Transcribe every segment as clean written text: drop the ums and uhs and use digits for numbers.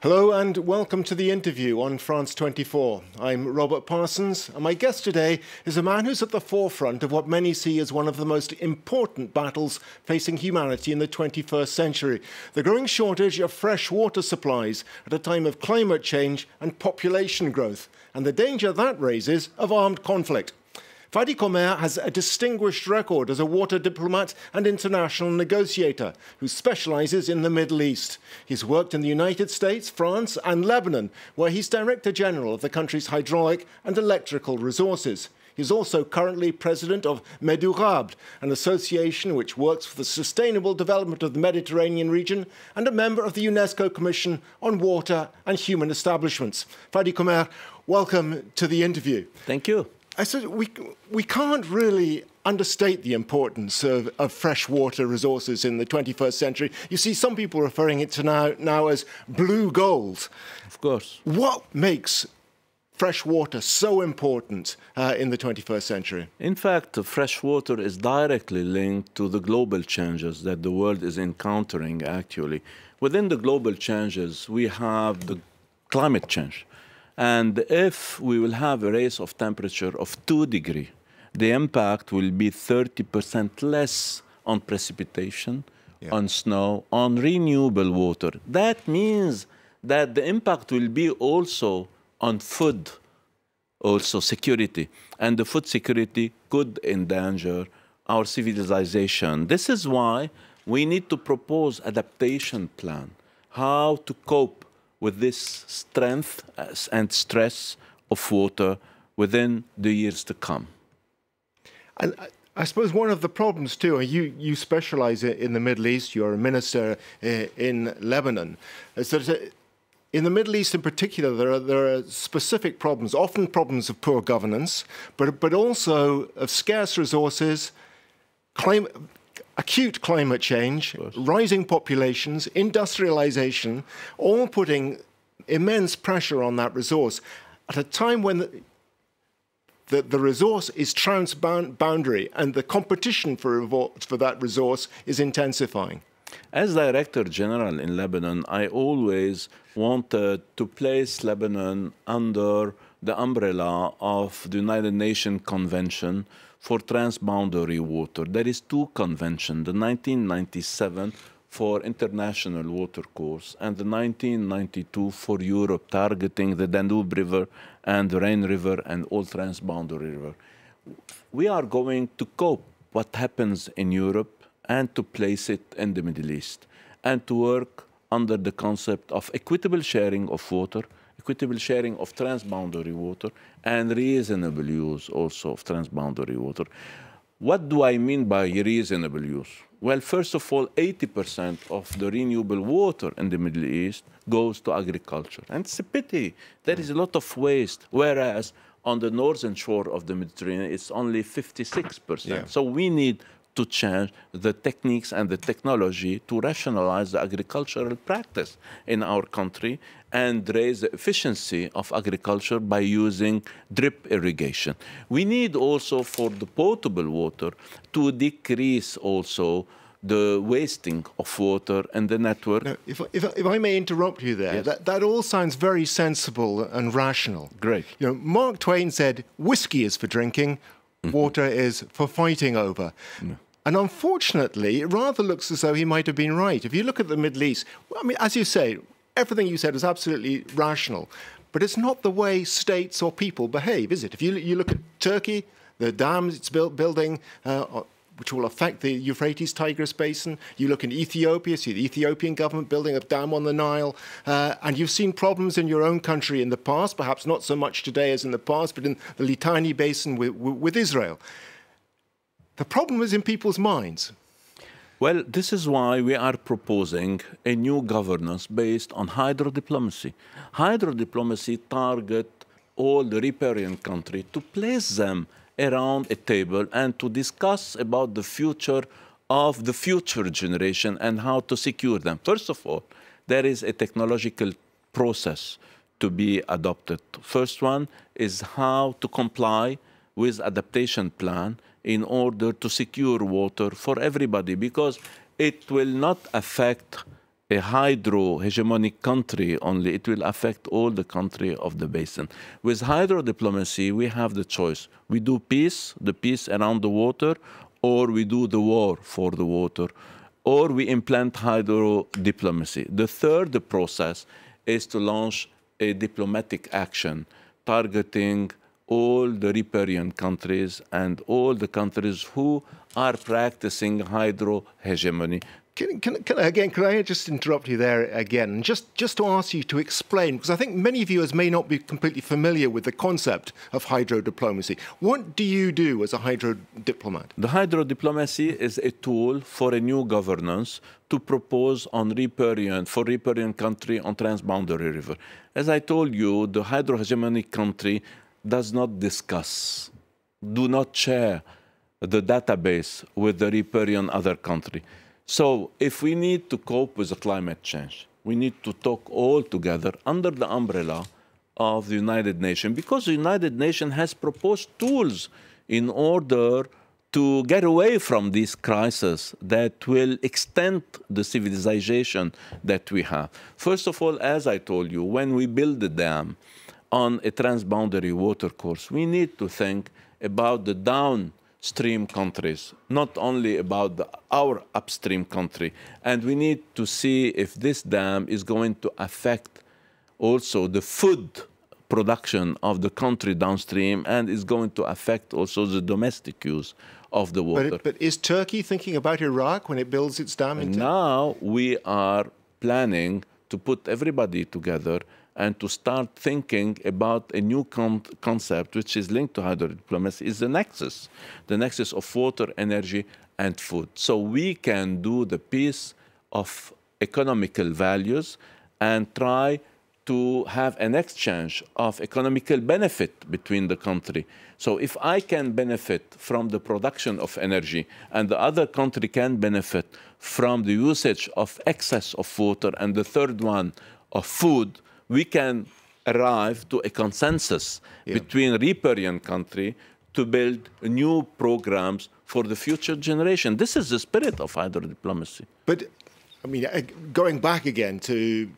Hello and welcome to the interview on France 24. I'm Robert Parsons, and my guest today is a man who's at the forefront of what many see as one of the most important battles facing humanity in the 21st century, the growing shortage of fresh water supplies at a time of climate change and population growth, and the danger that raises of armed conflict. Fadi Comair has a distinguished record as a water diplomat and international negotiator who specialises in the Middle East. He's worked in the United States, France and Lebanon, where he's Director General of the country's hydraulic and electrical resources. He's also currently president of Medurable, an association which works for the sustainable development of the Mediterranean region, and a member of the UNESCO Commission on Water and Human Establishments. Fadi Comair, welcome to the interview. Thank you. I said we can't really understate the importance of freshwater resources in the 21st century. You see some people referring it to now as blue gold. Of course. What makes fresh water so important in the 21st century? In fact, fresh water is directly linked to the global changes that the world is encountering, actually. Within the global changes, we have the climate change. And if we will have a rise of temperature of 2 degrees, the impact will be 30% less on precipitation, on snow, on renewable water. That means that the impact will be also on food, also security. And the food security could endanger our civilization. This is why we need to propose adaptation plan, how to cope with this strength and stress of water within the years to come. And I suppose one of the problems too, you specialise in the Middle East, you're a minister in Lebanon, is that in the Middle East in particular, there are specific problems, often problems of poor governance, but also of scarce resources, acute climate change, rising populations, industrialization, all putting immense pressure on that resource at a time when the resource is transboundary and the competition for that resource is intensifying. As Director General in Lebanon, I always wanted to place Lebanon under the umbrella of the United Nations Convention for transboundary water. There is two conventions, the 1997 for international water course and the 1992 for Europe, targeting the Danube River and the Rhine River and all transboundary river. We are going to cope what happens in Europe and to place it in the Middle East and to work under the concept of equitable sharing of water, equitable sharing of transboundary water, and reasonable use also of transboundary water. What do I mean by reasonable use? Well, first of all, 80% of the renewable water in the Middle East goes to agriculture. And it's a pity. There is a lot of waste, whereas on the northern shore of the Mediterranean, it's only 56%. Yeah. So we need to change the techniques and the technology to rationalize the agricultural practice in our country and raise the efficiency of agriculture by using drip irrigation. We need also for the potable water to decrease also the wasting of water in the network. Now, if I may interrupt you there, yes. that all sounds very sensible and rational. Great. You know, Mark Twain said, whiskey is for drinking, water is for fighting over. And unfortunately, it rather looks as though he might have been right. If you look at the Middle East, I mean, as you say, everything you said is absolutely rational. But it's not the way states or people behave, is it? If you look at Turkey, the dams it's building, which will affect the Euphrates-Tigris basin. You look in Ethiopia, see the Ethiopian government building a dam on the Nile. And you've seen problems in your own country in the past, perhaps not so much today as in the past, but in the Litani basin with Israel. The problem is in people's minds. Well, this is why we are proposing a new governance based on hydrodiplomacy. Hydrodiplomacy target all the riparian countries to place them around a table and to discuss about the future of the future generation and how to secure them. First of all, there is a technological process to be adopted. First one is how to comply with adaptation plan in order to secure water for everybody, because it will not affect a hydro-hegemonic country only, it will affect all the country of the basin. With hydro diplomacy, we have the choice. We do peace, the peace around the water, or we do the war for the water, or we implant hydro diplomacy. The third process is to launch a diplomatic action targeting all the riparian countries and all the countries who are practicing hydro hegemony. Can I just interrupt you there again? Just to ask you to explain, because I think many viewers may not be completely familiar with the concept of hydro diplomacy. What do you do as a hydro diplomat? The hydro diplomacy is a tool for a new governance to propose on riparian country on transboundary river. As I told you, the hydro hegemonic country does not discuss, do not share the database with the riparian other country. So if we need to cope with the climate change, we need to talk all together under the umbrella of the United Nations, because the United Nations has proposed tools in order to get away from these crises that will extend the civilization that we have. First of all, as I told you, when we build a dam on a transboundary watercourse, we need to think about the downstream countries, not only about our upstream country. And we need to see if this dam is going to affect also the food production of the country downstream, and is going to affect also the domestic use of the water. But is Turkey thinking about Iraq when it builds its dam? Now we are planning to put everybody together and to start thinking about a new concept which is linked to hydro diplomacy, is the nexus of water, energy, and food. So we can do the piece of economical values and try to have an exchange of economical benefit between the country. So if I can benefit from the production of energy and the other country can benefit from the usage of excess of water and the third one of food, we can arrive to a consensus between riparian country to build new programs for the future generation. This is the spirit of hydro diplomacy. But, I mean, going back again to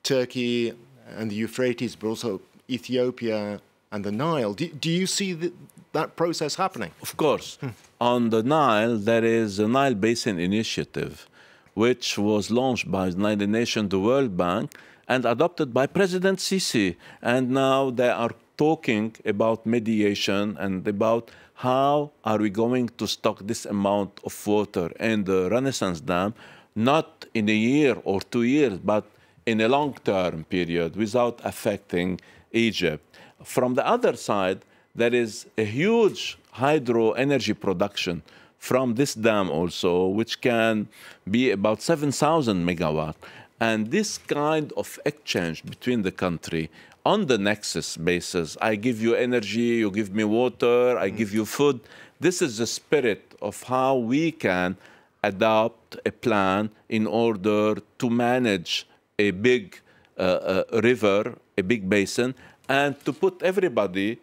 Turkey and the Euphrates, but also Ethiopia and the Nile, do you see that process happening? Of course. On the Nile, there is a Nile Basin Initiative, which was launched by the United Nations, the World Bank, and adopted by President Sisi. And now they are talking about mediation and about how are we going to stock this amount of water in the Renaissance Dam, not in a year or 2 years, but in a long-term period without affecting Egypt. From the other side, there is a huge hydro energy production from this dam also, which can be about 7,000 megawatts. And this kind of exchange between the country on the nexus basis, I give you energy, you give me water, I give you food. This is the spirit of how we can adopt a plan in order to manage a big river, a big basin, and to put everybody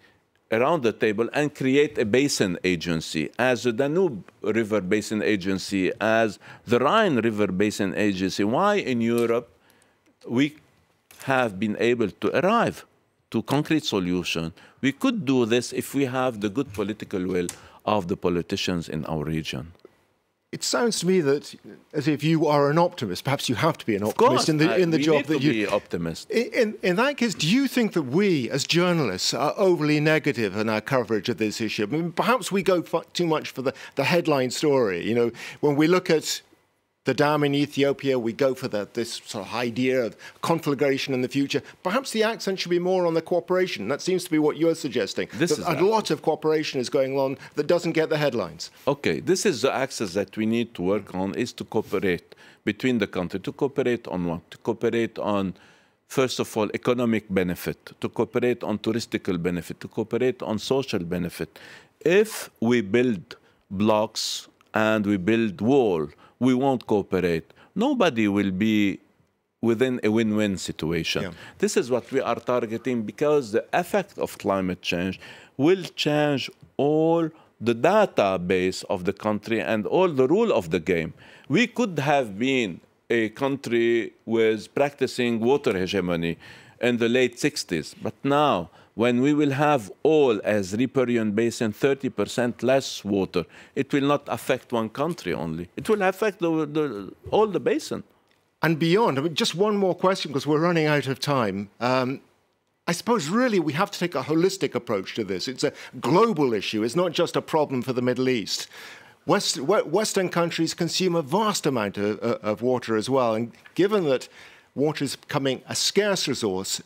around the table and create a basin agency, as the Danube River Basin Agency, as the Rhine River Basin Agency. Why in Europe we have been able to arrive to concrete solution? We could do this if we have the good political will of the politicians in our region. It sounds to me that as if you are an optimist. Perhaps you have to be an optimist in the job that you be optimist. In that case, do you think that we, as journalists, are overly negative in our coverage of this issue? I mean, perhaps we go too much for the headline story. You know, when we look at the dam in Ethiopia, we go for this sort of idea of conflagration in the future. Perhaps the accent should be more on the cooperation. That seems to be what you're suggesting. A lot of cooperation is going on that doesn't get the headlines. Okay, this is the axis that we need to work on, is to cooperate between the countries. To cooperate on what? To cooperate on, first of all, economic benefit, to cooperate on touristical benefit, to cooperate on social benefit. If we build blocks and we build wall, we won't cooperate. Nobody will be within a win-win situation. Yeah. This is what we are targeting, because the effect of climate change will change all the database of the country and all the rule of the game. We could have been a country with practicing water hegemony in the late 60s. But now, when we will have all as riparian basin 30% less water, it will not affect one country only. It will affect all the basin. And beyond, I mean, just one more question because we're running out of time. I suppose really we have to take a holistic approach to this. It's a global issue. It's not just a problem for the Middle East. Western countries consume a vast amount of water as well. And given that water is becoming a scarce resource,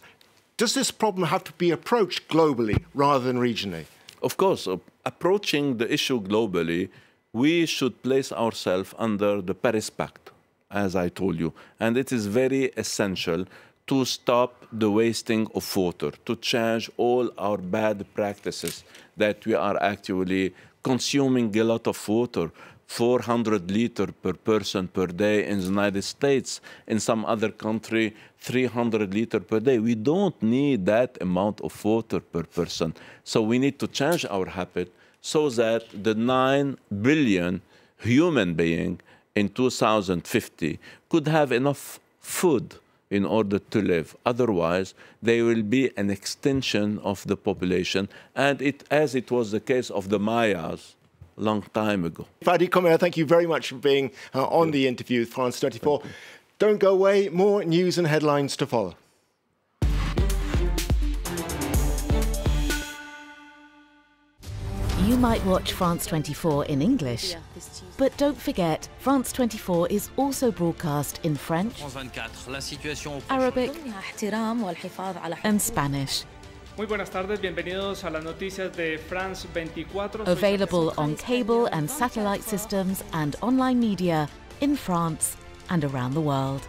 does this problem have to be approached globally rather than regionally? Of course, approaching the issue globally, we should place ourselves under the Paris Pact, as I told you. And it is very essential to stop the wasting of water, to change all our bad practices that we are actually consuming a lot of water, 400 liters per person per day in the United States. In some other country, 300 liters per day. We don't need that amount of water per person. So we need to change our habit so that the 9 billion human beings in 2050 could have enough food in order to live. Otherwise, there will be an extinction of the population, and as it was the case of the Mayas a long time ago. Fadi Comair, thank you very much for being on the interview with France 24. Don't go away, more news and headlines to follow. You might watch France 24 in English, but don't forget, France 24 is also broadcast in French, Arabic and Spanish. Muy buenas tardes, bienvenidos a las noticias de France 24. Available on cable and satellite systems and online media in France and around the world.